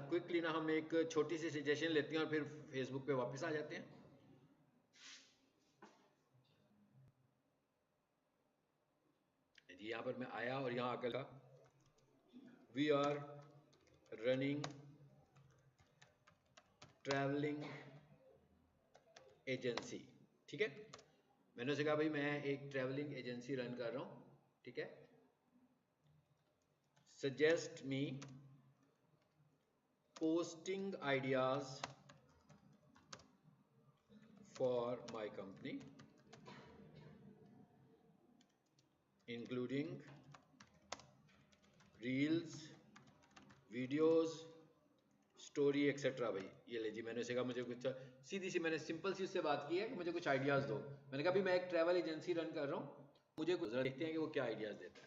Quickly ना हम एक छोटी सी सजेशन लेते हैं और फिर फेसबुक पे वापस आ जाते हैं। जी यहाँ पर मैं आया और यहाँ आकर we are running travelling agency, ठीक है। मैंने उसे कहा भाई मैं एक ट्रैवलिंग एजेंसी रन कर रहा हूँ, ठीक है। Suggest me posting ideas for my company including reels, videos, story etcetera. भाई ये ले जी, मैंने उसे कहा मुझे कुछ सीधी सी, मैंने सिंपल सी उससे बात की है कि मुझे कुछ आइडियाज दो। मैंने कहा भाई मैं एक ट्रैवल एजेंसी रन कर रहा हूँ, मुझे कुछ देखते हैं कि वो क्या आइडियाज देता है।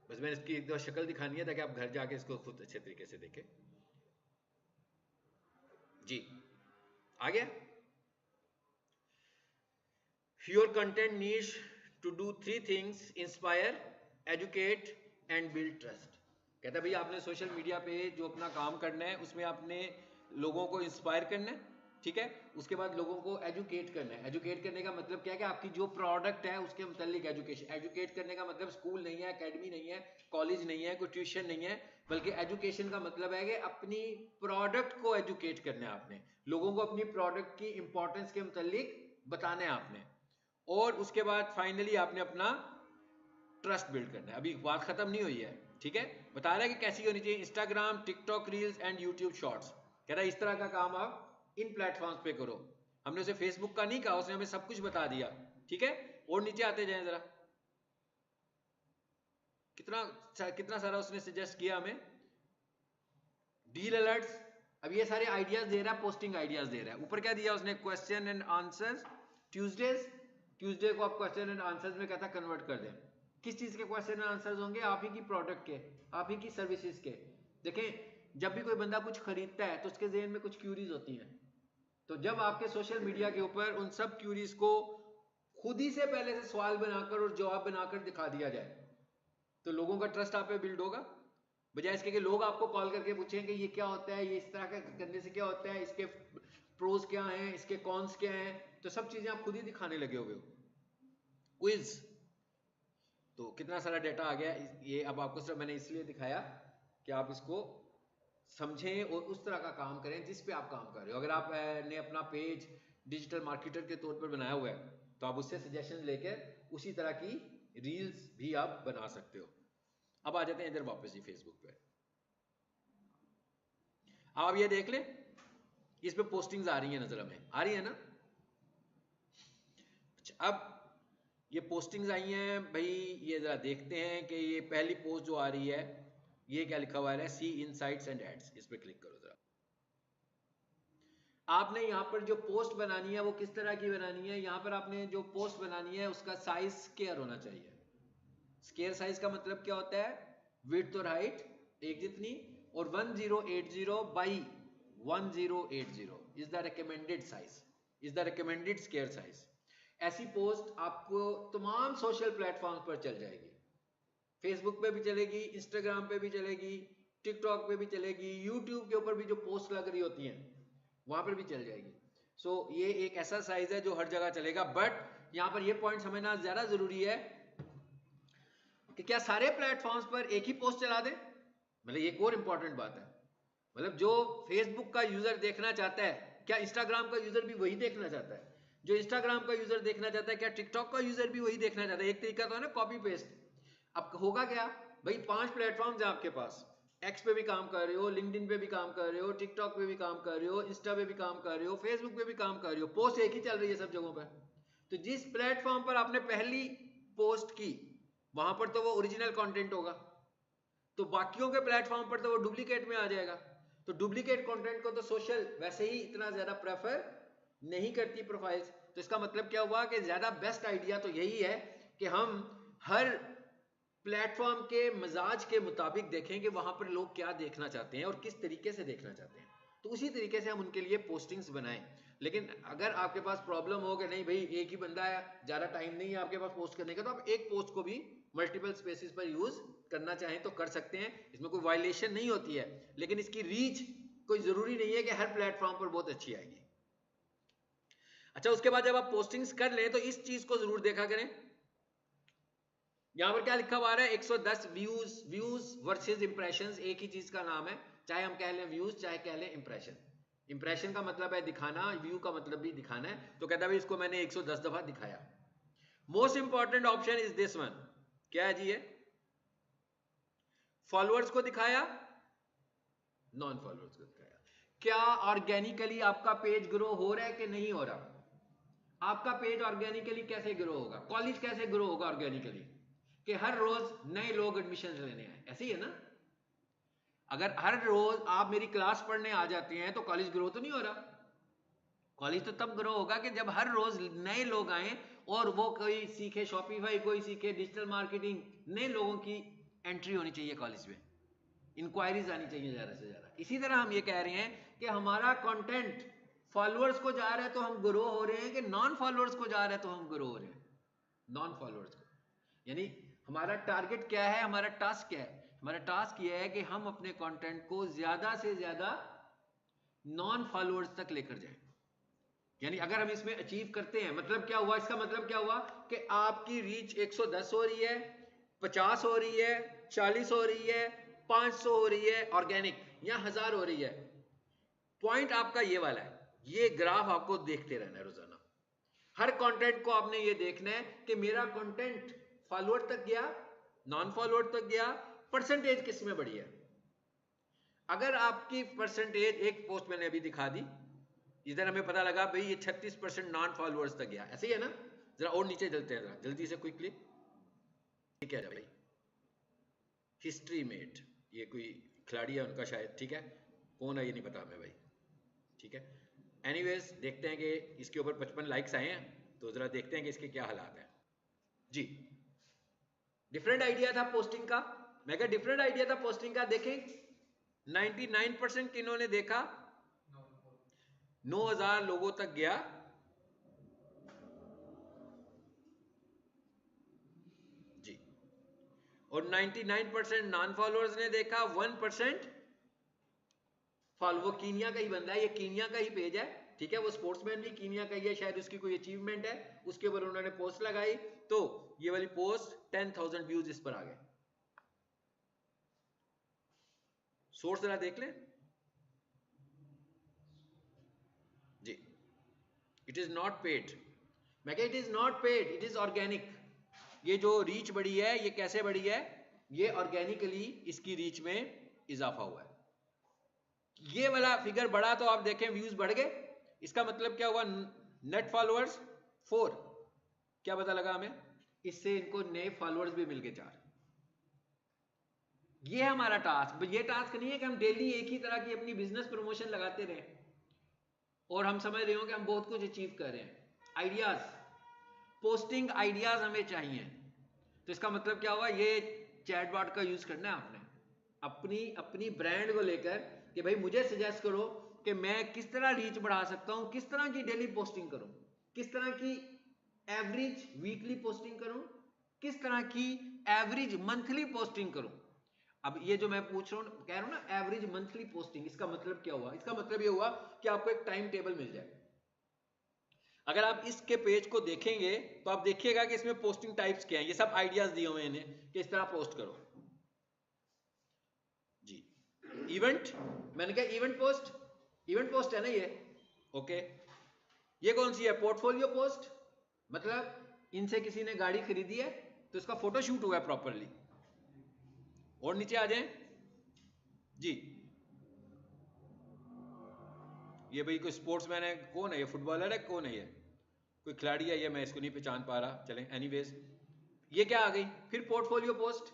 बस मैंने इसकी एक दो शक्ल दिखानी है ताकि आप घर जाके इसको खुद अच्छे तरीके से देखें। जी आ गया। Your content needs to do 3 things: inspire, educate and build trust. कहता है भाई आपने सोशल मीडिया पे जो अपना काम करना है उसमें आपने लोगों को इंस्पायर करना है, ठीक है। उसके बाद लोगों को एजुकेट करना है। एजुकेट करने का मतलब क्या है कि आपकी जो प्रोडक्ट है उसके मुतालिक एजुकेशन। एजुकेट करने का मतलब स्कूल नहीं है, एकेडमी नहीं है, कॉलेज नहीं है, कोई ट्यूशन नहीं है, बल्कि एजुकेशन का मतलब है कि अपनी प्रोडक्ट को एजुकेट करना है आपने, लोगों को अपनी प्रोडक्ट की इंपॉर्टेंस के मुतालिक बताना है आपने। और उसके बाद फाइनली आपने अपना ट्रस्ट बिल्ड करना है। अभी बात खत्म नहीं हुई है, ठीक है। बता रहा है कि कैसी होनी चाहिए: Instagram, TikTok reels and YouTube shorts. कह रहा है इस तरह का काम आप इन प्लेटफॉर्म्स पे करो। हमने उसे फेसबुक का नहीं कहा, उसने हमें सब कुछ बता दिया, ठीक है। और नीचे आते जाएं जरा, कितना कितना सारा उसने सजेस्ट किया हमें। डील अलर्ट्स, अब ये सारे आइडियाज दे रहा है, पोस्टिंग आइडियाज दे रहा है। ऊपर क्या दिया उसने? Question and answer Tuesdays. Tuesday को आप क्वेश्चन एंड आंसर्स में कहता कन्वर्ट कर दें। किस चीज के क्वेश्चन एंड आंसर्स होंगे? आप ही की प्रोडक्ट के, आप ही की सर्विसेज के। देखें जब भी कोई बंदा कुछ खरीदता है तो उसके जेहन में कुछ क्यूरीज होती हैं। तो जब आपके सोशल मीडिया के ऊपर उन सब क्यूरीज को खुद ही से पहले से सवाल बनाकर और जवाब बनाकर दिखा दिया जाए तो लोगों का ट्रस्ट आप पे बिल्ड होगा। बजाय इसके कि लोग आपको कॉल करके पूछें कि ये क्या होता है, ये इस तरह का करने से क्या होता है, इसके प्रोज क्या हैं, इसके कॉन्स क्या हैं, तो सब चीजें आप खुद ही दिखाने लगे हो। क्विज, तो कितना सारा डेटा आ गया। ये अब आपको सिर्फ मैंने इसलिए दिखाया कि आप इसको समझें और उस तरह का काम करें जिस पे आप काम कर रहे हो। अगर आप ने अपना पेज डिजिटल मार्केटर के तौर पर बनाया हुआ है तो आप उससे सजेशन लेकर उसी तरह की रील्स भी आप बना सकते हो। अब आ जाते हैं इधर वापस जी फेसबुक पे। आप ये देख लें, इस पे पोस्टिंग्स आ रही हैं, नजर हमें आ रही है ना। अच्छा, अब ये पोस्टिंग्स आई हैं भाई, ये जरा देखते हैं कि ये पहली पोस्ट जो आ रही है ये क्या लिखा हुआ है? सी इनसाइट्स एंड एड्स। इस पे क्लिक करो जरा। आपने यहाँ पर जो पोस्ट बनानी है वो किस तरह की बनानी है? यहाँ पर आपने जो पोस्ट बनानी है उसका साइज स्क्वायर होना चाहिए। स्क्वायर साइज का मतलब क्या होता है? विड्थ और हाइट एक जितनी, और 1080 by 1080 is the recommended size, is the recommended square size. ऐसी पोस्ट आपको तमाम सोशल प्लेटफॉर्म पर चल जाएगी। फेसबुक पे भी चलेगी, इंस्टाग्राम पे भी चलेगी, टिकटॉक पे भी चलेगी, यूट्यूब के ऊपर भी जो पोस्ट लग रही होती हैं वहां पर भी चल जाएगी। सो ये एक ऐसा साइज है जो हर जगह चलेगा। बट यहां पर ये पॉइंट समझना ज्यादा जरूरी है कि क्या सारे प्लेटफॉर्म्स पर एक ही पोस्ट चला दें? मतलब एक और इंपॉर्टेंट बात है, मतलब जो फेसबुक का यूजर देखना चाहता है क्या इंस्टाग्राम का यूजर भी वही देखना चाहता है? जो इंस्टाग्राम का यूजर देखना चाहता है क्या टिकटॉक का यूजर भी वही देखना चाहता है? एक तरीका तो है ना कॉपी पेस्ट। अब होगा क्या भाई, 5 प्लेटफॉर्म्स है आपके पास, एक्स पे भी काम कर रहे हो, लिंक्डइन पे भी काम कर रहे हो, टिकटॉक पे भी काम कर रहे हो, इंस्टा पे भी काम कर रहे हो, फेसबुक पे भी काम कर रहे हो, पोस्ट एक ही चल रही है सब जगहों पर। तो जिस प्लेटफॉर्म पर आपने पहली पोस्ट की वहां पर तो वो ओरिजिनल कंटेंट होगा, तो बाकियों के प्लेटफॉर्म पर तो वो डुप्लीकेट में आ जाएगा। तो डुप्लीकेट कंटेंट को तो सोशल वैसे ही इतना ज्यादा प्रेफर नहीं करती प्रोफाइल्स। तो इसका मतलब क्या हुआ कि ज्यादा बेस्ट आइडिया तो यही है कि हम हर प्लेटफॉर्म के मिजाज के मुताबिक देखें कि वहां पर लोग क्या देखना चाहते हैं और किस तरीके से देखना चाहते हैं, तो उसी तरीके से हम उनके लिए पोस्टिंग्स बनाएं। लेकिन अगर आपके पास प्रॉब्लम हो कि नहीं भाई एक ही बंदा है, ज्यादा टाइम नहीं है आपके पास पोस्ट करने का, तो आप एक पोस्ट को भी मल्टीपल स्पेसिस पर यूज करना चाहें तो कर सकते हैं, इसमें कोई वायलेशन नहीं होती है, लेकिन इसकी रीच कोई जरूरी नहीं है कि हर प्लेटफॉर्म पर बहुत अच्छी आएगी। अच्छा, उसके बाद जब आप पोस्टिंग्स कर लें तो इस चीज को जरूर देखा करें, यहां पर क्या लिखा हुआ है 110 व्यूज वर्सेस इंप्रेशंस, एक ही चीज का नाम है, चाहे हम कह लें व्यूज चाहे कह लें इंप्रेशन। इंप्रेशन का मतलब है दिखाना, व्यू का मतलब भी दिखाना है, तो कहता है इसको मैंने 110 दफा दिखाया। Most important option is this one, क्या है जी ये? फॉलोअर्स को दिखाया, नॉन फॉलोअर्स को दिखाया। क्या ऑर्गेनिकली आपका पेज ग्रो हो रहा है कि नहीं हो रहा? आपका पेज ऑर्गेनिकली कैसे ग्रो होगा? कॉलेज कैसे ग्रो होगा ऑर्गेनिकली? कि हर रोज नए लोग एडमिशन लेने आए, ऐसे ही है ना? अगर हर रोज आप मेरी क्लास पढ़ने आ जाते हैं तो कॉलेज ग्रो तो नहीं हो रहा। कॉलेज तो तब ग्रो होगा कि जब हर रोज नए लोग आए और वो कोई सीखे शॉपिफाई, कोई सीखे डिजिटल मार्केटिंग, नए लोगों की एंट्री होनी चाहिए कॉलेज में, इंक्वायरीज आनी चाहिए ज्यादा से ज्यादा। इसी तरह हम ये कह रहे हैं कि हमारा कंटेंट फॉलोअर्स को जा रहा है तो हम ग्रो हो रहे हैं, कि नॉन फॉलोअर्स को जा रहा है तो हम ग्रो हो रहे हैं? नॉन फॉलोअर्स को, यानी हमारा टारगेट क्या है, हमारा टास्क क्या है? हमारा टास्क ये है कि हम अपने कंटेंट को ज्यादा से ज्यादा नॉन फॉलोअर्स तक लेकर जाएं। यानी अगर हम इसमें अचीव करते हैं, मतलब क्या हुआ, इसका मतलब क्या हुआ कि आपकी रीच 110 हो रही है, 50 हो रही है, 40 हो रही है, 500 हो रही है ऑर्गेनिक, या 1000 हो रही है। पॉइंट आपका ये वाला है, ये ग्राफ आपको देखते रहना है रोजाना। हर कंटेंट को आपने ये देखना है कि मेरा कंटेंट फॉलोअर तक गया, नॉन फॉलोअर तक गया, परसेंटेज किस में बढ़ी है। अगर आपकी परसेंटेज, एक पोस्ट मैंने अभी दिखा दी, इधर हमें पता लगा भाई ये 36% नॉन फॉलोअर्स तक गया, ऐसे ही है ना? जरा और नीचे चलते हैं, जरा जल्दी से क्विकली। ठीक है भाई, हिस्ट्री मेट, ये कोई खिलाड़ी है उनका शायद, ठीक है, कौन है ये नहीं पता हमें भाई, ठीक है। एनीवेज देखते हैं कि इसके ऊपर 55 लाइक्स आए हैं, तो जरा देखते हैं कि इसके क्या हालात हैं जी। डिफरेंट आइडिया था पोस्टिंग का, मैं क्या डिफरेंट आइडिया था पोस्टिंग का। देखें 99% किन्होंने देखा, 9000 लोगों तक गया, जी। और 99% नॉन फॉलोअर्स ने देखा, 1% फॉलो। वो कीनिया का ही बंदा है, ये कीनिया का ही पेज है, ठीक है, वो स्पोर्ट्समैन भी कीनिया का ही है, शायद उसकी कोई अचीवमेंट है, उसके ऊपर उन्होंने पोस्ट लगाई, तो ये वाली पोस्ट 10,000 व्यूज इस पर आ गए। सोर्स जरा देख लें जी। इट इज नॉट पेड, मैं कह it is not paid, it is organic. ये जो रीच बढ़ी है ये कैसे बढ़ी है? ये ऑर्गेनिकली इसकी रीच में इजाफा हुआ है। ये वाला फिगर बढ़ा तो आप देखें व्यूज बढ़ गए, इसका मतलब क्या हुआ? नेट फॉलोअर्स 4, क्या पता लगा हमें? इससे इनको नए फॉलोअर्स भी मिल गए 4। ये है हमारा टास्क। ये टास्क नहीं है कि हम डेली एक ही तरह की अपनी बिजनेस प्रमोशन लगाते रहें और हम समझ रहे हो कि हम बहुत कुछ अचीव कर रहे हैं। आइडियाज, पोस्टिंग आइडियाज हमें चाहिए। तो इसका मतलब क्या हुआ? ये चैटबॉट का यूज करना है आपने अपनी अपनी ब्रांड को लेकर, कि भाई मुझे सजेस्ट करो कि मैं किस तरह रीच बढ़ा सकता हूं, किस तरह की डेली पोस्टिंग करूं, किस तरह की एवरेज वीकली पोस्टिंग करूं, किस तरह की एवरेज मंथली पोस्टिंग करूं। अब ये जो मैं पूछ रहा हूं, कह रहा हूं ना एवरेज मंथली पोस्टिंग, इसका मतलब क्या हुआ? इसका मतलब ये हुआ कि आपको एक टाइम टेबल मिल जाए। अगर आप इसके पेज को देखेंगे तो आप देखिएगा कि इसमें पोस्टिंग टाइप्स क्या हैं, ये सब आइडियाज दिए हुए हैं इन्हें कि इस तरह पोस्ट करो जी। इवेंट, मैंने कहा इवेंट पोस्ट, इवेंट पोस्ट है ना ये, ओके। ये कौन सी है? पोर्टफोलियो पोस्ट, मतलब इनसे किसी ने गाड़ी खरीदी है तो इसका फोटो शूट हुआ है प्रॉपरली। और नीचे आ जाएं जी। ये भाई कोई स्पोर्ट्समैन है, कौन है ये? फुटबॉलर है, कौन है ये? कोई खिलाड़ी है ये, मैं इसको नहीं पहचान पा रहा, चलें एनीवेज। ये क्या आ गई फिर? Portfolio post.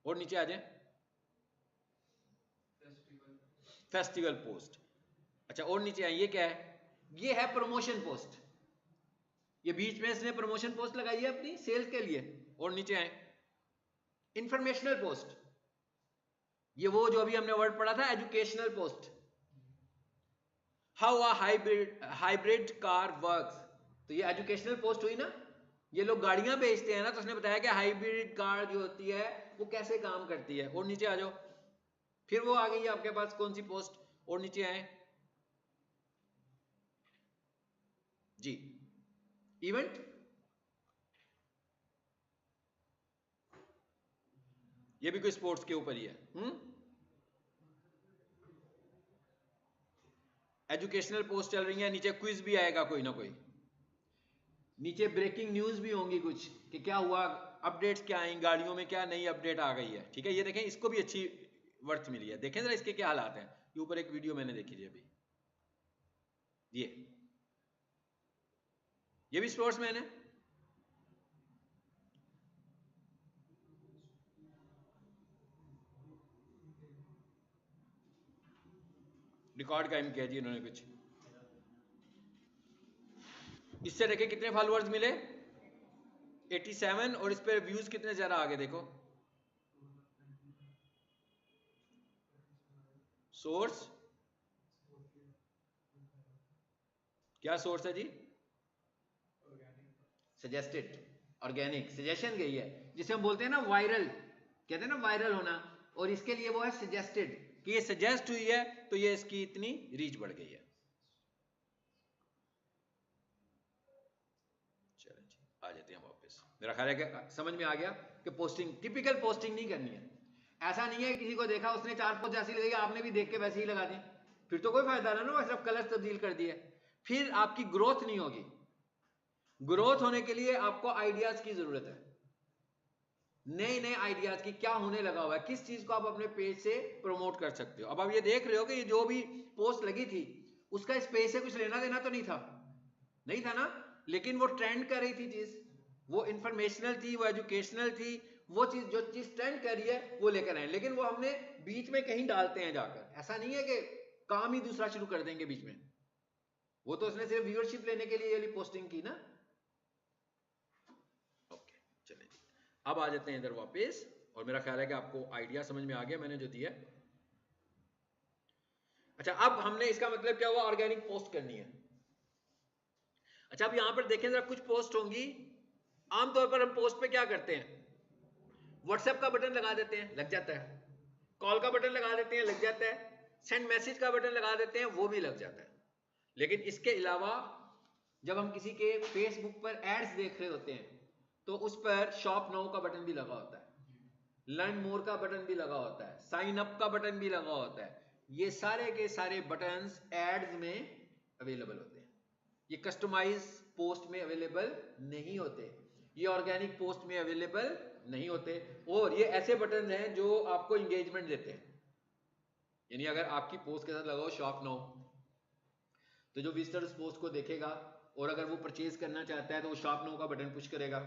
और नीचे आ जाएं, फेस्टिवल पोस्ट। अच्छा और नीचे आए, ये क्या है? ये है प्रमोशन पोस्ट। ये बीच में इसने प्रमोशन पोस्ट लगाई है अपनी सेल्स के लिए। और नीचे आए, इंफॉर्मेशनल पोस्ट। ये वो जो अभी हमने वर्ड पढ़ा था, educational post. How a hybrid car works. तो ये एजुकेशनल पोस्ट हुई ना, ये लोग गाड़ियां बेचते हैं ना, तो उसने बताया कि हाइब्रिड कार जो होती है वो कैसे काम करती है। और नीचे आ जाओ, फिर वो आ गई है आपके पास कौन सी पोस्ट, और नीचे आए जी, इवेंट, ये भी कोई स्पोर्ट्स के ऊपर ही है। एजुकेशनल पोस्ट चल रही है, नीचे क्विज भी आएगा कोई ना कोई, नीचे ब्रेकिंग न्यूज भी होंगी कुछ कि क्या हुआ, अपडेट्स क्या आई, गाड़ियों में क्या नई अपडेट आ गई है। ठीक है, ये देखें, इसको भी अच्छी वर्थ मिली है। देखें जरा इसके क्या हालात हैं। ये ऊपर एक वीडियो मैंने देखी थी अभी, ये भी स्पोर्ट्स मैन है। रिकॉर्ड कायम किया जी इन्होंने कुछ। इससे देखें कितने फॉलोअर्स मिले, 87, और इस पर व्यूज कितने ज्यादा आगे देखो। सोर्स क्या सोर्स है जी, सजेस्टेड, ऑर्गेनिक सजेशन गई है, जिसे हम बोलते हैं ना वायरल, कहते हैं ना वायरल होना, और इसके लिए वो है सजेस्टेड, कि ये सजेस्ट हुई है तो ये इसकी इतनी रीच बढ़ गई है। चलो जी, आ जाते हैं वापस। मेरा ख्याल है कि समझ में आ गया कि पोस्टिंग, टिपिकल पोस्टिंग नहीं करनी है। ऐसा नहीं है किसी को देखा उसने 4 पोस्ट जैसी लगाई, आपने भी देख के वैसे ही लगा दी, फिर तो कोई फायदा ना, वो सिर्फ कलर तब्दील कर दिए, फिर आपकी ग्रोथ नहीं होगी। ग्रोथ होने के लिए आपको आइडियाज की जरूरत है, नए नए आइडियाज की, क्या होने लगा हुआ है, किस चीज को आप अपने पेज से प्रमोट कर सकते हो। अब आप ये देख रहे हो कि ये जो भी पोस्ट लगी थी उसका इस पेज से कुछ लेना देना तो नहीं था, नहीं था ना, लेकिन वो ट्रेंड कर रही थी चीज, वो इंफॉर्मेशनल थी, वो एजुकेशनल थी, वो चीज जो चीज ट्रेंड कर रही है वो लेकर आए, लेकिन वो हमने बीच में कहीं डालते हैं जाकर। ऐसा नहीं है कि काम ही दूसरा शुरू कर देंगे बीच में, वो तो उसने सिर्फ व्यूअरशिप लेने के लिए ये पोस्टिंग की ना। ओके, चलिए अब आ जाते हैं इधर वापस, और मेरा ख्याल है कि आपको आइडिया समझ में आ गया मैंने जो दिया। अच्छा, अब हमने इसका मतलब क्या हुआ, ऑर्गेनिक पोस्ट करनी है। अच्छा, अब यहां पर देखें जरा, कुछ पोस्ट होंगी, आमतौर पर हम पोस्ट पे क्या करते हैं, व्हाट्सएप का बटन लगा देते हैं, लग जाता है, कॉल का बटन लगा देते हैं, लग जाता है, सेंड मैसेज का बटन लगा देते हैं, वो भी लग जाता है। लेकिन इसके अलावा जब हम किसी के फेसबुक पर एड्स देख रहे होते हैं तो उस पर शॉप नाउ का बटन भी लगा होता है, लर्न मोर का बटन भी लगा होता है, साइन अप का बटन भी लगा होता है। ये सारे के सारे बटन्स एड्स में अवेलेबल होते हैं, ये कस्टमाइज पोस्ट में अवेलेबल नहीं होते, ये ऑर्गेनिक पोस्ट में अवेलेबल नहीं होते। और ये ऐसे बटन हैं जो आपको इंगेजमेंट देते हैं, यानी अगर आपकी पोस्ट के साथ लगाओ शॉप नाउ, तो जो विजिटर उस पोस्ट को देखेगा और अगर वो परचेज करना चाहता है तो वो शॉप नाउ का बटन पुश करेगा।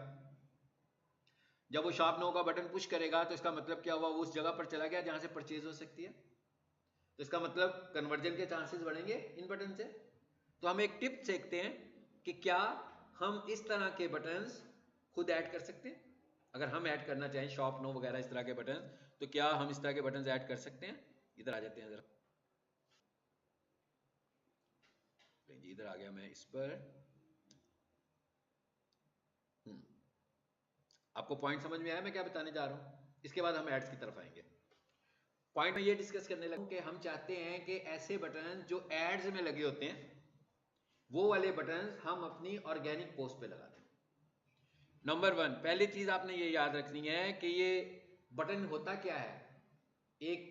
जब वो शॉप नाउ का बटन पुश करेगा तो इसका मतलब क्या हुआ, वो उस जगह पर चला गया जहां से परचेज हो सकती है, तो इसका मतलब कन्वर्जन के चांसेस बढ़ेंगे इन बटन से। तो हम एक टिप सीखते हैं कि क्या हम इस तरह के बटन्स खुद ऐड कर सकते हैं, अगर हम ऐड करना चाहें शॉप नाउ वगैरह इस तरह के बटन, तो क्या हम इस तरह के बटन्स ऐड कर सकते हैं। इधर आ जाते हैं जरा, इधर आ गया मैं इस पर। आपको पॉइंट समझ में आया मैं क्या बताने जा रहा हूं, इसके बाद हम एड्स की तरफ आएंगे। पॉइंट में ये डिस्कस करने लगा कि हम चाहते हैं कि ऐसे बटन जो एड्स में लगे होते हैं वो वाले बटन हम अपनी ऑर्गेनिक पोस्ट पे लगा दें। नंबर 1, पहली चीज आपने ये याद रखनी है कि ये बटन होता क्या है, एक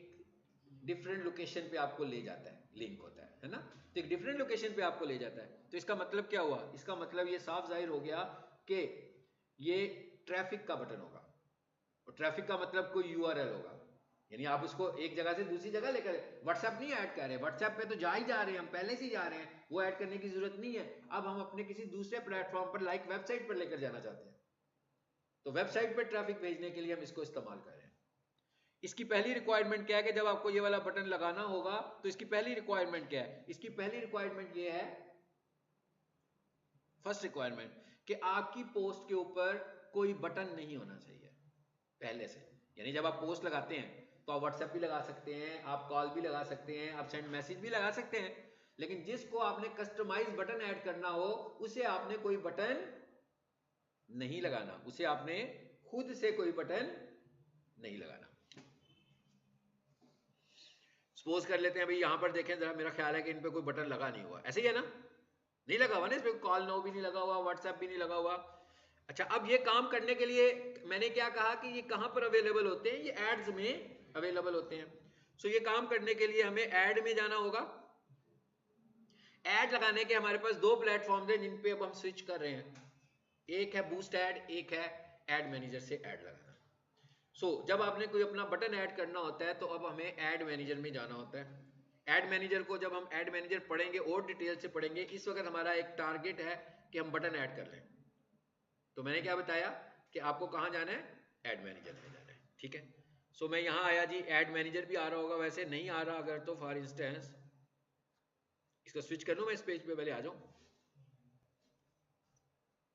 डिफरेंट लोकेशन पे आपको ले जाता है, लिंक होता है ना, तो एक डिफरेंट लोकेशन पे आपको ले जाता है। तो इसका मतलब क्या हुआ, इसका मतलब ये साफ जाहिर हो गया कि ये ट्रैफिक का बटन होगा, और ट्रैफिक का मतलब कोई यूआरएल होगा, यानी आप उसको एक जगह से दूसरी जगह लेकर, व्हाट्सएप नहीं ऐड कर रहे, व्हाट्सएप पे तो जा ही जा रहे हैं, हम पहले से ही जा रहे हैं, वो ऐड करने की जरूरत नहीं है। अब हम अपने किसी दूसरे प्लेटफॉर्म पर लाइक वेबसाइट पर लेकर जाना चाहते हैं, तो वेबसाइट पर ट्रैफिक भेजने के लिए हम इसको इस्तेमाल कर रहे हैं। इसकी पहली रिक्वायरमेंट क्या है कि जब आपको ये वाला बटन लगाना होगा तो इसकी पहली रिक्वायरमेंट क्या है, इसकी पहली रिक्वायरमेंट ये है, फर्स्ट रिक्वायरमेंट, कि आपकी पोस्ट के ऊपर कोई बटन नहीं होना चाहिए पहले से। यानी जब आप पोस्ट लगाते हैं तो आप व्हाट्सएप भी लगा सकते हैं, आप कॉल भी लगा सकते हैं, आप सेंड मैसेज भी लगा सकते हैं, लेकिन जिसको आपने कस्टमाइज बटन ऐड करना हो उसे आपने कोई बटन नहीं लगाना, उसे आपने खुद से कोई बटन नहीं लगाना। सपोज कर लेते हैं भाई यहां पर देखें जरा, मेरा ख्याल है कि इन पे कोई बटन लगा नहीं हुआ, ऐसे ही है ना, नहीं लगा हुआ ना, इस पे कॉल नो भी नहीं लगा हुआ, व्हाट्सएप भी नहीं लगा हुआ। अच्छा, अब ये काम करने के लिए मैंने क्या कहा कि ये कहां पर अवेलेबल होते हैं, ये एड्स में अवेलेबल होते हैं। सो ये काम करने के लिए हमें ऐड में जाना होगा। ऐड लगाने के हमारे पास दो प्लेटफॉर्म है जिन पे अब हम स्विच कर रहे हैं, एक है बूस्ट ऐड, एक है ऐड मैनेजर से ऐड लगाना। जब आपने कोई अपना बटन ऐड करना होता है तो अब हमें ऐड मैनेजर में जाना होता है। ऐड मैनेजर को जब हम ऐड मैनेजर पढ़ेंगे और डिटेल से पढ़ेंगे, इस वक्त हमारा एक टारगेट है कि हम बटन ऐड कर लें। तो मैंने क्या बताया कि आपको कहां जाना है, ऐड मैनेजर में जाना है, ठीक है। मैं यहां आया जी, ऐड मैनेजर भी आ रहा होगा, वैसे नहीं आ रहा अगर तो फॉर इंस्टेंस इसको स्विच कर लूं मैं, इस पेज पे पहले आ जाऊं।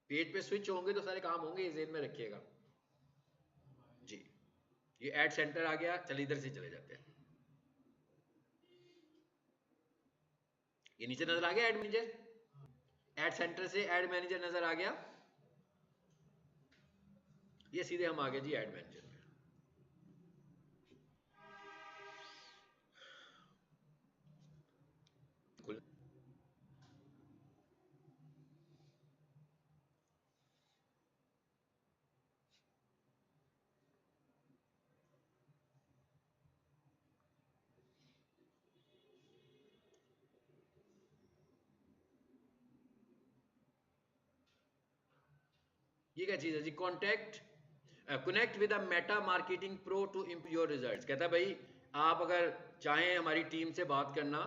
पेज पे स्विच होंगे तो सारे काम होंगे, ज़हन में रखिएगा जी। ये ऐड सेंटर आ गया, चल इधर से चले जाते हैं। ये नीचे नजर आ गया ऐड मैनेजर, ऐड सेंटर से ऐड मैनेजर नजर आ गया, ये सीधे हम आ गए जी ऐड मैनेजर में। ये क्या चीज है जी, contact connect with Meta marketing pro to improve your results. कहता है भाई आप अगर चाहें हमारी टीम से बात करना,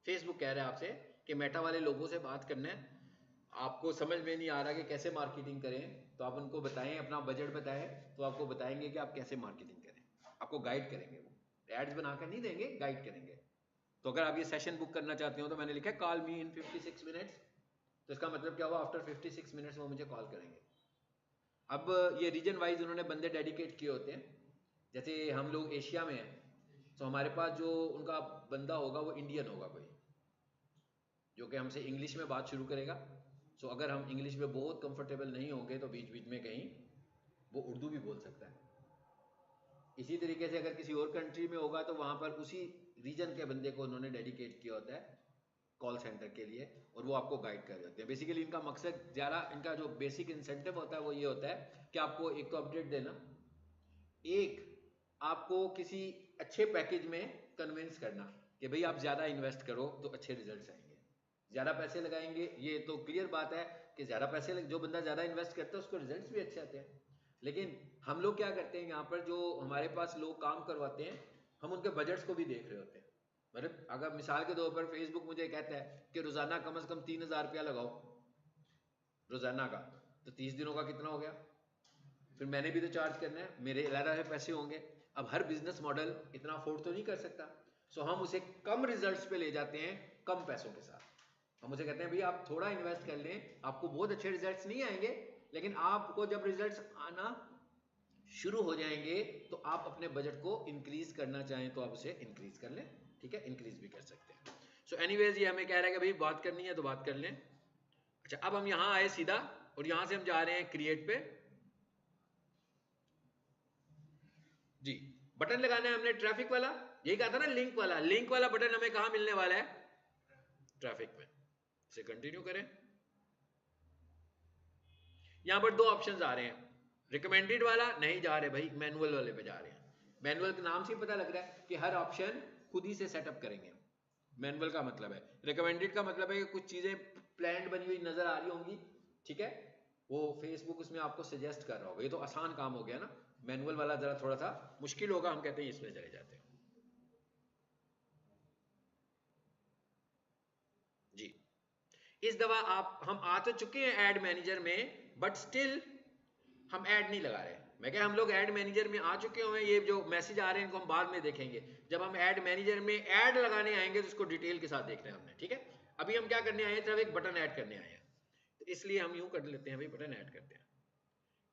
फेसबुक कह रहा है आपसे कि मेटा वाले लोगों से बात करना है, आपको समझ में नहीं आ रहा कि कैसे मार्केटिंग करें, तो आप उनको बताएं, अपना बजट बताएं, तो आपको बताएंगे कि आप कैसे मार्केटिंग करें, आपको गाइड करेंगे, वो एड्स बनाकर नहीं देंगे, गाइड करेंगे। तो अगर आप ये सेशन बुक करना चाहते हो तो मैंने लिखा है कॉल मी इन 56 मिनट्स, तो इसका मतलब क्या हुआ, आफ्टर 56 मिनट्स वो मुझे कॉल करेंगे। अब ये रीजन वाइज उन्होंने बंदे डेडिकेट किए होते हैं, जैसे हम लोग एशिया में हैं तो हमारे पास जो उनका बंदा होगा वो इंडियन होगा कोई, जो कि हमसे इंग्लिश में बात शुरू करेगा। अगर हम इंग्लिश में बहुत कंफर्टेबल नहीं होंगे तो बीच बीच में कहीं वो उर्दू भी बोल सकता है। इसी तरीके से अगर किसी और कंट्री में होगा तो वहां पर उसी रीजन के बंदे को उन्होंने डेडिकेट किया होता है कॉल सेंटर के लिए, और वो आपको गाइड कर देते हैं। बेसिकली इनका मकसद ज़्यादा, इनका जो बेसिक इंसेंटिव होता है वो ये होता है कि आपको एक तो अपडेट देना, एक आपको किसी अच्छे पैकेज में कन्विंस करना कि भाई आप ज़्यादा इन्वेस्ट करो तो अच्छे रिजल्ट्स आएंगे, ज़्यादा पैसे लगाएंगे, ये तो क्लियर बात है कि ज़्यादा पैसे जो बंदा ज़्यादा इन्वेस्ट करता है उसको रिजल्ट्स भी अच्छे आते हैं। लेकिन हम लोग क्या करते हैं, यहाँ पर जो हमारे पास लोग काम करवाते हैं, हम उनके बजट्स को भी देख रहे होते हैं। मतलब अगर मिसाल के तौर पर फेसबुक मुझे कहता है कि रोजाना कम से कम 3,000 रुपया लगाओ रोजाना का, तो 30 दिनों का कितना हो गया, फिर मैंने भी तो चार्ज करना है, मेरे अलग से पैसे होंगे। अब हर बिजनेस मॉडल इतना अफोर्ड तो नहीं कर सकता, हम उसे कम रिजल्ट्स पे ले जाते हैं कम पैसों के साथ। हम उसे कहते हैं भाई आप थोड़ा इन्वेस्ट कर लें, आपको बहुत अच्छे रिजल्ट्स नहीं आएंगे, लेकिन आपको जब रिजल्ट्स आना शुरू हो जाएंगे तो आप अपने बजट को इंक्रीज करना चाहें तो आप उसे इंक्रीज कर लें, ठीक है, इंक्रीज भी कर सकते हैं। एनीवेज ये हमें कह रहा है कि भाई बात करनी है तो बात कर लें। अच्छा, अब हम यहां आए सीधा और यहां से हम जा रहे हैं क्रिएट पे जी। बटन लगाना है हमने ट्रैफिक वाला, यही कहा था ना, लिंक वाला। लिंक वाला बटन हमें कहां मिलने वाला है, ट्रैफिक में। इसे कंटिन्यू करें, यहां पर दो ऑप्शंस आ रहे हैं, रिकमेंडेड वाला नहीं जा रहे भाई, मैनुअल वाले पे जा रहे हैं। मैनुअल के नाम से पता लग रहा है कि हर ऑप्शन खुद ही से सेटअप करेंगे। मैनुअल का मतलब है, रिकमेंडेड का मतलब है कि कुछ चीजें प्लान बनी हुई नजर आ रही होंगी, ठीक है, वो फेसबुक उसमें आपको सजेस्ट कर रहा होगा, ये तो आसान काम हो गया ना। मैनुअल वाला जरा थोड़ा सा मुश्किल होगा, हम कहते हैं इसमें चले जाते हैं जी। इस दफा हम आ तो चुके हैं ऐड मैनेजर में, बट स्टिल हम ऐड नहीं लगा रहे। मैं क्या, हम लोग ऐड मैनेजर में आ चुके हुए हैं, ये जो मैसेज आ रहे हैं इनको हम बाद में देखेंगे। जब हम ऐड मैनेजर में ऐड लगाने आएंगे तो इसको डिटेल के साथ देखना है हमने, ठीक है। अभी हम क्या करने आए हैं, सिर्फ एक बटन ऐड करने आए हैं, तो इसलिए हम यूं कर लेते हैं भाई, बटन ऐड करते हैं।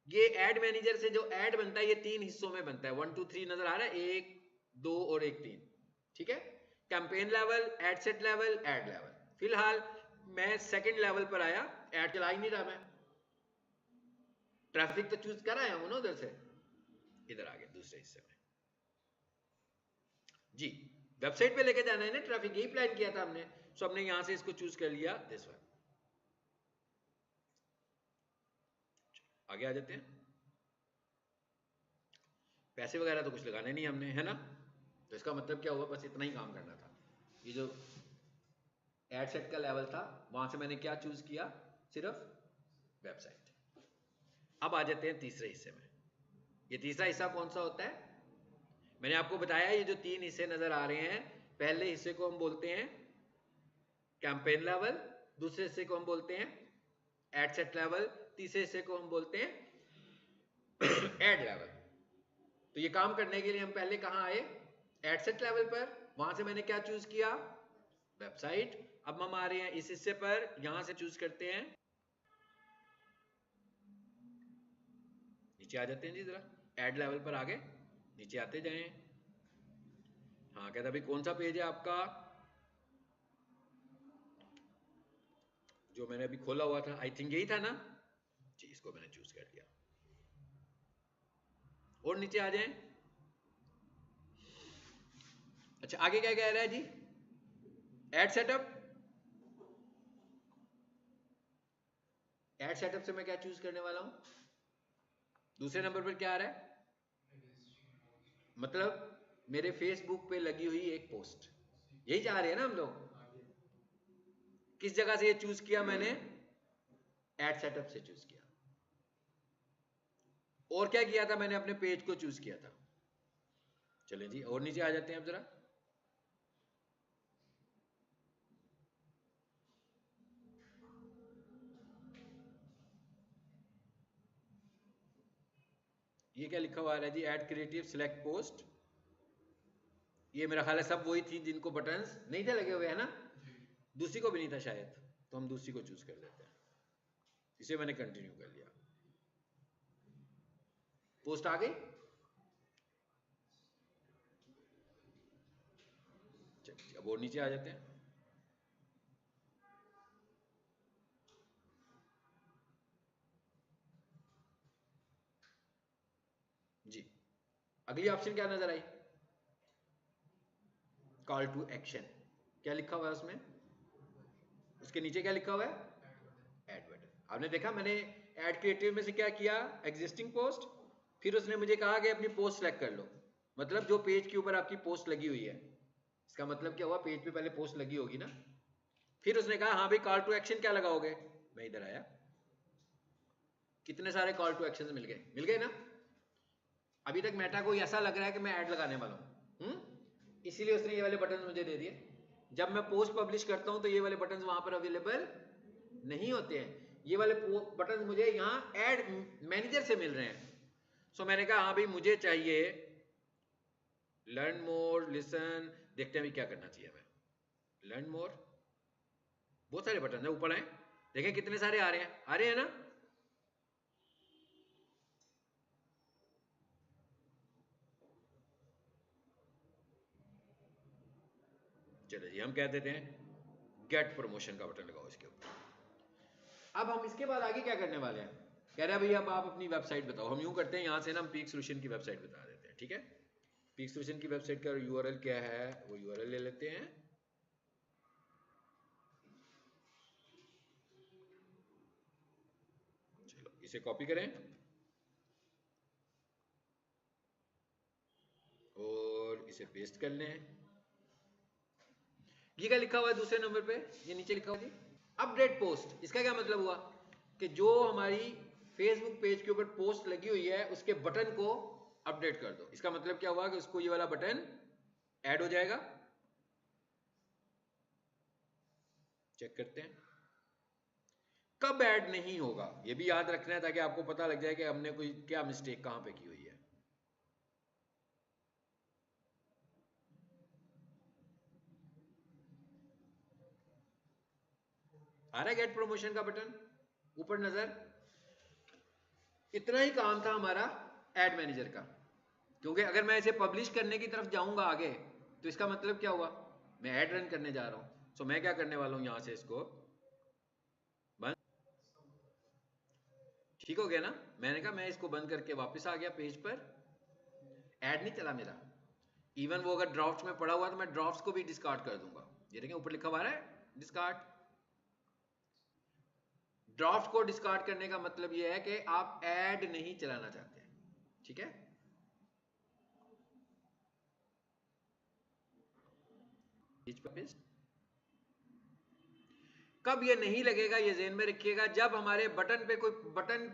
ये ऐड मैनेजर से जो ऐड बनता है ये 3 हिस्सों में बनता है, 1 2 3 नजर आ रहा है, 1 2 और 1 3, ठीक है। Campaign level, ad set level, add level. फिलहाल मैं सेकंड लेवल पर आया, ऐड चला ही नहीं रहा, मैं ट्रैफिक तो चूज कर आया हूं ना उधर से, इधर आ गया दूसरे हिस्से में जी। वेबसाइट पे लेके जाना है ना ट्रैफिक, यही प्लान किया था हमने, सो हमने यहां से इसको चूज कर लिया, दिस वन। आगे आ जाते हैं। पैसे वगैरह तो कुछ लगाने नहीं हमने, है ना, तो इसका मतलब क्या हुआ, बस इतना ही काम करना था। ये जो एड सेट का लेवल था, वहां से मैंने क्या चूज किया, सिर्फ वेबसाइट। अब आ जाते हैं तीसरे हिस्से में। ये तीसरा हिस्सा कौन सा होता है, मैंने आपको बताया ये जो 3 हिस्से नजर आ रहे हैं, पहले हिस्से को हम बोलते हैं कैंपेन लेवल, दूसरे हिस्से को हम बोलते हैं एड सेट लेवल, तीसरे हिस्से को हम बोलते हैं एड लेवल। तो ये काम करने के लिए हम पहले कहां आए, एड सेट लेवल पर, वहां से मैंने क्या चूज किया, वेबसाइट। अब हम आ रहे हैं इस हिस्से पर, यहां से चूज करते हैं, नीचे आ जाते हैं जी, जरा एड लेवल पर आ गए, नीचे आते जाएं। हाँ कहता भाई कौन सा पेज है आपका, जो मैंने अभी खोला हुआ था, आई थिंक यही था ना जी, इसको मैंने चूज कर लिया। और नीचे आ जाएं। अच्छा आगे क्या कह रहा है जी, एड सेटअप। एड सेटअप से मैं क्या चूज करने वाला हूं, दूसरे नंबर पर क्या आ रहा है, मतलब मेरे फेसबुक पे लगी हुई एक पोस्ट, यही चाह रहे हैं ना हम लोग। किस जगह से ये चूज किया मैंने, एड सेटअप से चूज किया। और क्या किया था मैंने, अपने पेज को चूज किया था। चलें जी और नीचे आ जाते हैं अब जरा। ये क्या लिखा हुआ है जी, ऐड क्रिएटिव सिलेक्ट पोस्ट। ये मेरा ख्याल है सब वही थी जिनको बटन्स नहीं थे लगे हुए, है ना, दूसरी को भी नहीं था शायद, तो हम दूसरी को चूज कर देते हैं। इसे मैंने कंटिन्यू कर लिया, पोस्ट आ गई। अब और नीचे आ जाते हैं। जी अगली ऑप्शन क्या नजर आई, कॉल टू एक्शन। क्या लिखा हुआ है उसमें, उसके नीचे क्या लिखा हुआ है, ऐड बटन। आपने देखा मैंने ऐड क्रिएटिव में से क्या किया, एग्जिस्टिंग पोस्ट, फिर उसने मुझे कहा कि अपनी पोस्ट सेलेक्ट कर लो, मतलब जो पेज के ऊपर आपकी पोस्ट लगी हुई है, इसका मतलब क्या हुआ, पेज पे पहले पोस्ट लगी होगी ना। फिर उसने कहा हाँ भाई कॉल टू एक्शन क्या लगाओगे, मैं इधर आया, कितने सारे कॉल टू एक्शन मिल गए ना। अभी तक मेटा को ऐसा लग रहा है कि मैं ऐड लगाने वाला हूं, इसीलिए उसने ये वाले बटन मुझे दे दिए। जब मैं पोस्ट पब्लिश करता हूं तो ये वाले बटन वहां पर अवेलेबल नहीं होते हैं, ये वाले बटन मुझे यहाँ ऐड मैनेजर से मिल रहे हैं। सो मैंने कहा हाँ भाई मुझे चाहिए लर्न मोर, लिसन, देखते हैं भी क्या करना चाहिए हमें। लर्न मोर, बहुत सारे बटन है, ऊपर आए देखें कितने सारे आ रहे हैं ना। चलो जी हम कह देते हैं गेट प्रमोशन का बटन लगाओ इसके ऊपर। अब हम इसके बाद आगे क्या करने वाले हैं, कह रहे हैं भाई अब आप अपनी वेबसाइट बताओ। हम यूं करते हैं यहां से ना हम पीक सोल्यूशन की वेबसाइट बता देते हैं, ठीक है। पीक सोल्यूशन की वेबसाइट का यूआरएल क्या है, वो यूआरएल ले लेते हैं। चलो इसे कॉपी करें और इसे पेस्ट कर लें। ये क्या लिखा हुआ है दूसरे नंबर पे, ये नीचे लिखा हुआ है अपडेट पोस्ट। इसका क्या मतलब हुआ कि जो हमारी फेसबुक पेज के ऊपर पोस्ट लगी हुई है उसके बटन को अपडेट कर दो। इसका मतलब क्या हुआ कि उसको ये वाला बटन ऐड हो जाएगा। चेक करते हैं कब ऐड नहीं होगा, ये भी याद रखना है ताकि आपको पता लग जाए कि हमने कोई क्या मिस्टेक कहां पे की हुई है। आ रहा है गेट प्रमोशन का बटन ऊपर नजर। इतना ही काम था हमारा एड मैनेजर का, क्योंकि अगर मैं इसे पब्लिश करने की तरफ जाऊंगा आगे तो इसका मतलब क्या हुआ, मैं ऐड रन करने जा रहा हूं। सो मैं क्या करने वाला हूं यहां से इसको बंद। ठीक हो गया ना? मैंने कहा मैं इसको बंद करके वापस आ गया पेज पर, ऐड नहीं चला मेरा। इवन वो अगर ड्राफ्ट में पड़ा हुआ तो मैं ड्राफ्ट को भी डिस्कार्ड कर दूंगा। ये देखें ऊपर लिखा हुआ है डिस्कार्ड। ड्राफ्ट को डिस्कार्ड करने का मतलब ये है कि आप ऐड नहीं चलाना चाहते। ठीक है, कब ये नहीं लगेगा ये ज़हन में रखिएगा, जब हमारे बटन पे कोई बटन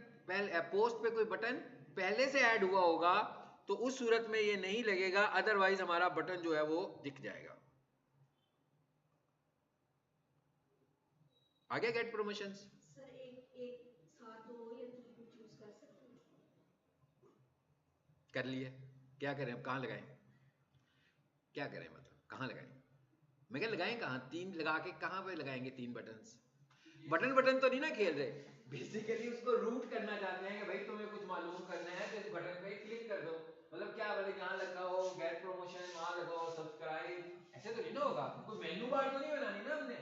पोस्ट पे कोई बटन पहले से ऐड हुआ होगा तो उस सूरत में ये नहीं लगेगा, अदरवाइज हमारा बटन जो है वो दिख जाएगा। आगे गेट प्रमोशंस सर एक साथ दो या तीन चूज कर सकते हैं? कर लिए, क्या करें अब, कहां लगाएं, क्या करें, मतलब कहां लगाएं, मैं क्या लगाएं, कहां तीन लगा के कहां पे लगाएंगे तीन बटन्स? बटन बटन तो नहीं ना खेल रहे, बेसिकली उसको रूट करना चाहते हैं कि भाई तुम्हें कुछ मालूम करना है तो इस बटन पे क्लिक कर दो। मतलब क्या बोले यहाँ लगाओ गेट प्रमोशन, वहां लगाओ सब्सक्राइब, ऐसे तो नहीं ना होगा। कोई मेन्यू बार तो नहीं बनानी ना हमने।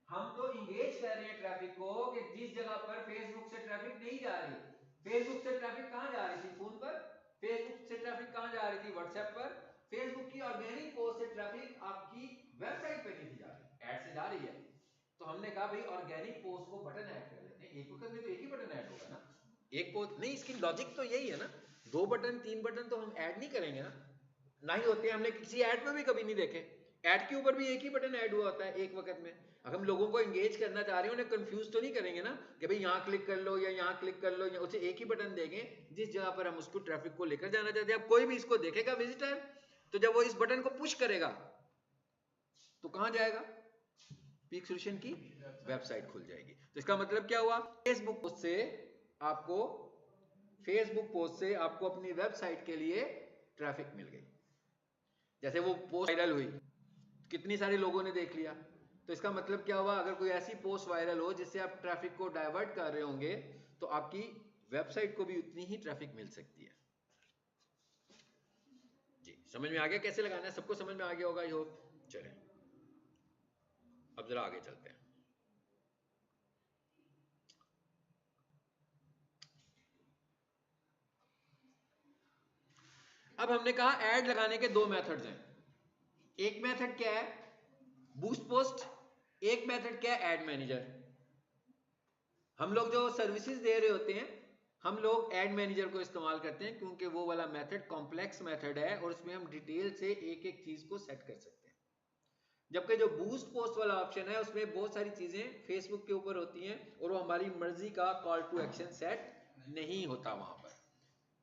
हम तो इंगेज कर रहे हैं ट्रैफिक को कि जिस जगह पर फेसबुक से ट्रैफिक नहीं जा रही, फेसबुक से ट्रैफिक कहां जा रही थी, फोन पर। फेसबुक से ट्रैफिक कहां जा रही थी, व्हाट्सएप पर। फेसबुक की ऑर्गेनिक पोस्ट से ट्रैफिक आपकी वेबसाइट पे नहीं थी जा रही, ऐड से जा रही है। तो हमने कहा भाई ऑर्गेनिक पोस्ट को बटन ऐड कर लेते हैं, एक वक्त में तो एक ही बटन ऐड होगा ना, एक पोस्ट नहीं। इसकी लॉजिक तो यही है ना, दो बटन तीन बटन तो हम ऐड नहीं करेंगे ना, ना ही होते हैं, हमने किसी ऐड में भी कभी नहीं देखे। ऐड के ऊपर भी एक ही बटन ऐड हुआ होता है एक वक्त में। अगर हम लोगों को एंगेज करना चाह रहे हैं, उन्हें कंफ्यूज तो नहीं करेंगे ना कि भाई यहाँ क्लिक कर लो या यहाँ क्लिक कर लो, या उसे एक ही बटन देंगे जिस जगह पर हम उसको ट्रैफिक को लेकर जाना चाहते हैं। अब कोई भी इसको देखेगा विजिटर, तो जब वो इस बटन को पुश करेगा तो कहां जाएगा, पीक सॉल्यूशन की वेबसाइट खुल जाएगी। तो इसका मतलब क्या हुआ, फेसबुक पोस्ट से आपको अपनी वेबसाइट के लिए ट्रैफिक मिल गई। जैसे वो पोस्ट वायरल हुई, कितनी सारे लोगों ने देख लिया, तो इसका मतलब क्या हुआ, अगर कोई ऐसी पोस्ट वायरल हो जिससे आप ट्रैफिक को डाइवर्ट कर रहे होंगे तो आपकी वेबसाइट को भी उतनी ही ट्रैफिक मिल सकती है। जी समझ में आ गया कैसे लगाना है, सबको समझ में आ गया होगा आई होप। चलें अब जरा आगे चलते हैं। अब हमने कहा ऐड लगाने के दो मेथड्स हैं। एक मेथड क्या है, बूस्ट पोस्ट, एक मेथड क्या है, एड मैनेजर। हम लोग जो सर्विसेज दे रहे होते हैं, हम लोग एड मैनेजर को इस्तेमाल करते हैं क्योंकि वो वाला मेथड कॉम्प्लेक्स मेथड है और उसमें हम डिटेल से एक एक चीज को सेट कर सकते हैं। जबकि जो बूस्ट पोस्ट वाला ऑप्शन है उसमें बहुत सारी चीजें फेसबुक के ऊपर होती हैं और वो हमारी मर्जी का कॉल टू एक्शन सेट नहीं होता वहां पर,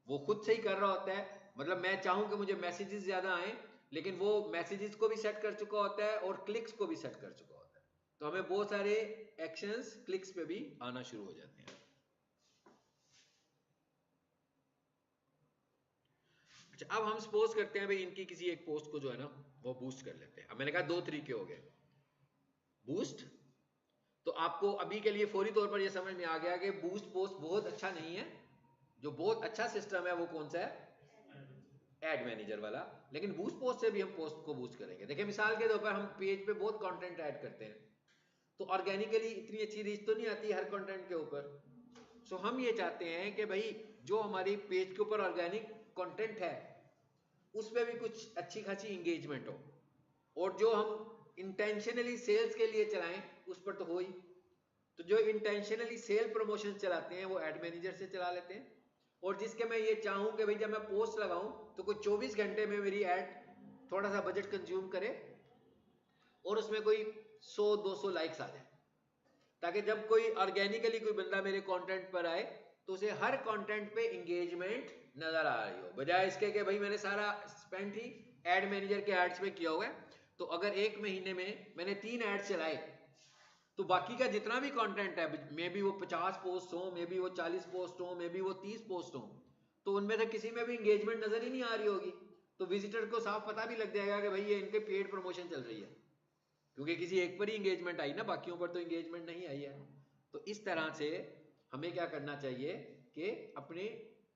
वो खुद से ही कर रहा होता है। मतलब मैं चाहूं कि मुझे मैसेजेस ज्यादा आए, लेकिन वो मैसेजेस को भी सेट कर चुका होता है और क्लिक्स को भी सेट कर चुका होता है, तो हमें बहुत सारे एक्शंस क्लिक्स पे भी आना शुरू हो जाते हैं। अच्छा अब हम सपोज करते हैं भाई इनकी किसी एक पोस्ट को जो है ना वो बूस्ट कर लेते हैं। अब मैंने कहा दो तरीके हो गए, बूस्ट, तो आपको अभी के लिए फौरी तौर पर यह समझ में आ गया कि बूस्ट पोस्ट बहुत अच्छा नहीं है। जो बहुत अच्छा सिस्टम है वो कौन सा है, एड मैनेजर वाला। लेकिन बूस्ट पोस्ट से भी हम पोस्ट को बूस्ट करेंगे। देखिए मिसाल के तौर पर हम पेज पे बहुत कंटेंट ऐड करते हैं, तो ऑर्गेनिकली इतनी अच्छी रीच तो नहीं आती हर कंटेंट के ऊपर। सो हम ये चाहते हैं कि भाई जो हमारी पेज के ऊपर ऑर्गेनिक कंटेंट है उस पर भी कुछ अच्छी खासी इंगेजमेंट हो, और जो हम इंटेंशनली सेल्स के लिए चलाएं उस पर तो हो ही। तो जो इंटेंशनली सेल प्रमोशन चलाते हैं वो एड मैनेजर से चला लेते हैं, और जिसके मैं ये चाहूं कि भाई जब मैं पोस्ट लगाऊं तो कोई 24 घंटे में मेरी एड थोड़ा सा बजट कंज्यूम करे और उसमें कोई 100-200 लाइक्स आ जाए, ताकि जब कोई ऑर्गेनिकली कोई बंदा मेरे कंटेंट पर आए तो उसे हर कंटेंट पे एंगेजमेंट नजर आ रही हो, बजाय इसके कि भाई मैंने सारा स्पेंड ही एड मैनेजर के एड्स में किया हुआ है। तो अगर एक महीने में मैंने 3 एड चलाए तो बाकी का जितना भी कंटेंट है, मे बी वो 50 पोस्ट हो, मे बी वो 40 पोस्ट हो, मे बी वो 30 पोस्ट हो, तो उनमें से किसी में भी एंगेजमेंट नजर ही नहीं आ रही होगी। तो विजिटर को साफ पता भी लग जाएगा कि भाई ये इनके पेड प्रमोशन चल रही है, क्योंकि किसी एक पर ही एंगेजमेंट आई ना, बाकियों पर तो एंगेजमेंट नहीं आई है। तो इस तरह से हमें क्या करना चाहिए कि अपने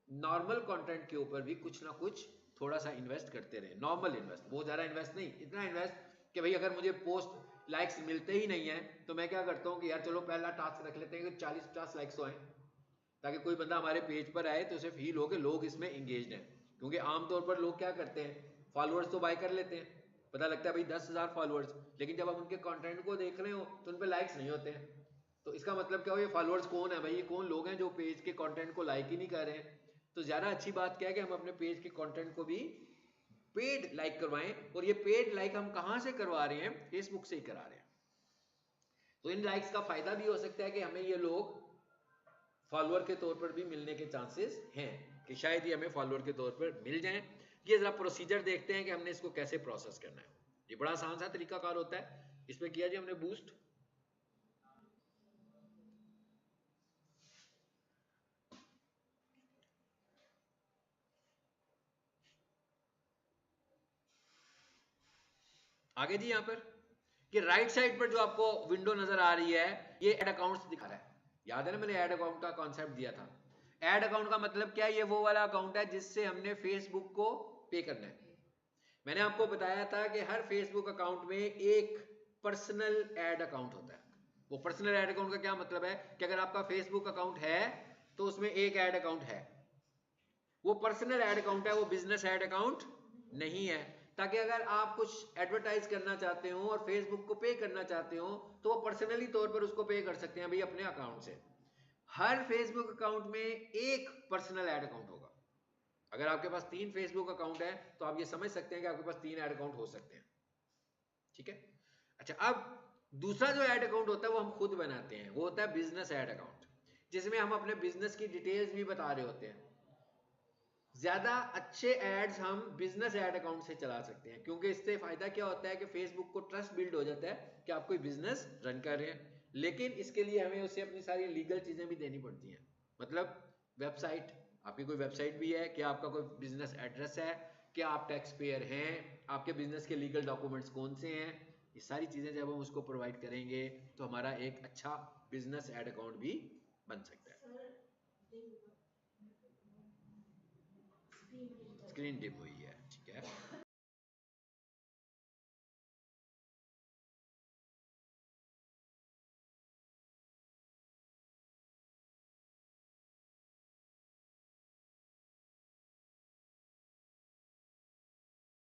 नॉर्मल कंटेंट के ऊपर भी कुछ ना कुछ थोड़ा सा इन्वेस्ट करते रहे। नॉर्मल इन्वेस्ट, बहुत ज्यादा इन्वेस्ट नहीं, इतना इन्वेस्ट कि भाई अगर मुझे पोस्ट लाइक्स मिलते ही नहीं है तो मैं क्या करता हूँ कि यार चलो पहला टास्क रख लेते हैं कि 40-50 लाइक्स तो आए, ताकि कोई बंदा हमारे पेज पर आए तो उसे फील हो कि लोग इसमें इंगेज्ड हैं। क्योंकि आमतौर पर लोग क्या करते हैं, फॉलोअर्स तो बाय कर लेते हैं, पता लगता है भाई 10,000 फॉलोअर्स, लेकिन जब आप उनके कंटेंट को देख रहे हो तो उन पर लाइक्स नहीं होते हैं। तो इसका मतलब क्या हो, ये फॉलोअर्स कौन है भाई, ये कौन लोग हैं जो पेज के कंटेंट को लाइक ही नहीं कर रहे हैं। तो ज़्यादा अच्छी बात क्या है कि हम अपने पेज के कंटेंट को भी पेड लाइक करवाएं, और ये पेड लाइक हम कहाँ से करवा रहे हैं, फेसबुक से ही करा रहे हैं। तो इन लाइक्स का फायदा भी हो सकता है कि हमें ये लोग फॉलोअर के तौर पर भी मिलने के चांसेस हैं कि शायद ये हमें फॉलोअर के तौर पर मिल जाएं। ये जरा प्रोसीजर देखते हैं कि हमने इसको कैसे प्रोसेस करना है। ये बड़ा आसान सा तरीकाकार होता है। इसमें किया जी हमने बूस्ट, आगे जी यहाँ पर कि राइट साइड पर जो आपको विंडो नजर आ रही है ये ऐड अकाउंट्स दिखा रहा है। याद है ना मैंने ऐड अकाउंट का कॉन्सेप्ट दिया था। ऐड अकाउंट का मतलब क्या है, ये वो वाला अकाउंट है जिससे हमने फेसबुक को पे करना है। मैंने आपको बताया था कि हर फेसबुक अकाउंट में एक पर्सनल ऐड अकाउंट होता है। वो पर्सनल ऐड अकाउंट का क्या मतलब है कि अगर आपका फेसबुक अकाउंट है तो उसमें एक ऐड अकाउंट है, वो पर्सनल ऐड अकाउंट है, वो बिजनेस ऐड अकाउंट नहीं है। ताकि अगर आप कुछ एडवर्टाइज करना चाहते हो और फेसबुक को पे करना चाहते हो तो वो पर्सनली तौर पर उसको पे कर सकते हैं भाई अपने अकाउंट से। हर फेसबुक अकाउंट में एक पर्सनल ऐड अकाउंट होगा। अगर आपके पास 3 फेसबुक अकाउंट है तो आप ये समझ सकते हैं कि आपके पास 3 ऐड अकाउंट हो सकते हैं। ठीक है। अच्छा, अब दूसरा जो ऐड अकाउंट होता है वो हम खुद बनाते हैं, वो होता है बिजनेस ऐड अकाउंट, जिसमें हम अपने बिजनेस की डिटेल्स भी बता रहे होते हैं। ज्यादा अच्छे एड्स हम बिजनेस ऐड अकाउंट से चला सकते हैं, क्योंकि इससे फायदा क्या होता है कि फेसबुक को ट्रस्ट बिल्ड हो जाता है कि आप कोई बिजनेस रन कर रहे हैं। लेकिन इसके लिए हमें उसे अपनी सारी लीगल चीजें भी देनी पड़ती हैं। मतलब वेबसाइट, आपकी कोई वेबसाइट भी है, क्या आपका कोई बिजनेस एड्रेस है, क्या आप टैक्स पेयर हैं, आपके बिजनेस के लीगल डॉक्यूमेंट्स कौन से हैं, ये सारी चीजें जब हम उसको प्रोवाइड करेंगे तो हमारा एक अच्छा बिजनेस ऐड अकाउंट भी बन सकता है। सर स्क्रीन डिम हुई है, ठीक है।